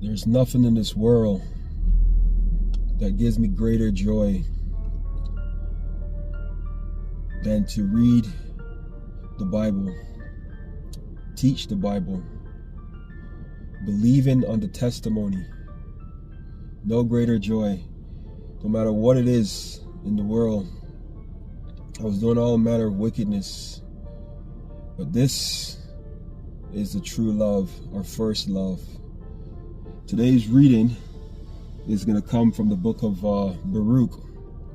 There's nothing in this world that gives me greater joy than to read the Bible, teach the Bible, believing on the testimony. No greater joy, no matter what it is in the world. I was doing all manner of wickedness, but this is the true love, our first love. Today's reading is going to come from the book of Baruch,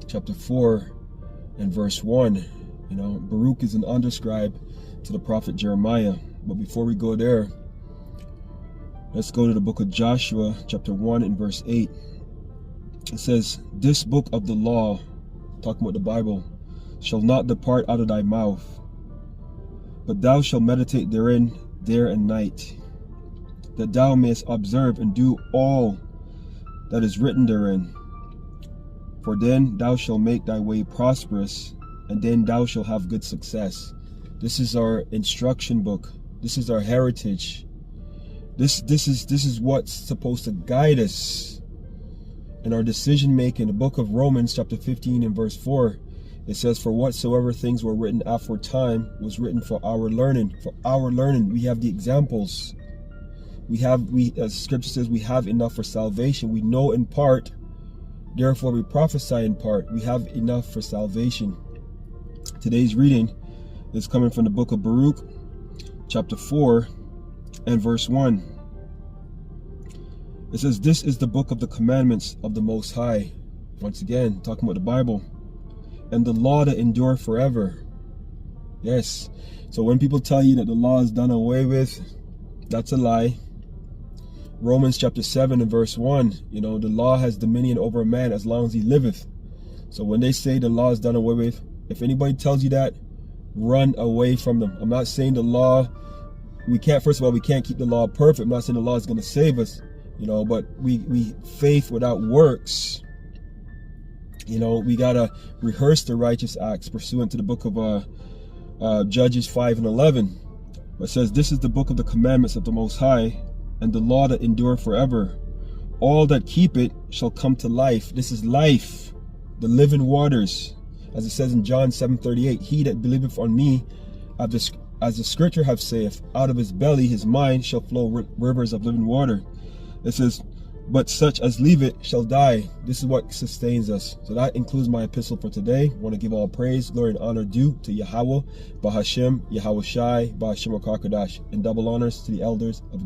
chapter 4 and verse 1. You know, Baruch is an underscribe to the prophet Jeremiah. But before we go there, let's go to the book of Joshua, chapter 1 and verse 8. It says, "This book of the law," talking about the Bible, "shall not depart out of thy mouth, but thou shalt meditate therein day and night, that thou mayest observe and do all that is written therein. For then thou shalt make thy way prosperous, and then thou shalt have good success." This is our instruction book. This is our heritage. This is what's supposed to guide us in our decision making. The book of Romans, chapter 15 and verse 4. It says, "For whatsoever things were written aforetime was written for our learning." For our learning, we have the examples. As scripture says, we have enough for salvation. We know in part, therefore we prophesy in part. We have enough for salvation. Today's reading is coming from the book of Baruch, chapter 4 and verse 1. It says, "This is the book of the commandments of the Most High." Once again, talking about the Bible. "And the law that endure forever." Yes. So when people tell you that the law is done away with, that's a lie. Romans chapter 7 and verse 1, you know, the law has dominion over a man as long as he liveth. So when they say the law is done away with, if anybody tells you that, run away from them. I'm not saying the law, first of all, we can't keep the law perfect. I'm not saying the law is going to save us, you know, but we faith without works, you know, we got to rehearse the righteous acts pursuant to the book of Judges 5 and 11. It says, "This is the book of the commandments of the Most High, and the law that endure forever. All that keep it shall come to life." This is life, the living waters. As it says in John 7:38, "He that believeth on me, as the scripture hath saith, out of his belly, his mind, shall flow rivers of living water." It says, "But such as leave it shall die." This is what sustains us. So that includes my epistle for today. I want to give all praise, glory, and honor due to YAHAWAH, BAHASHAM, YAHAWASHI, BAHASHAM, QADASH, and double honors to the elders of great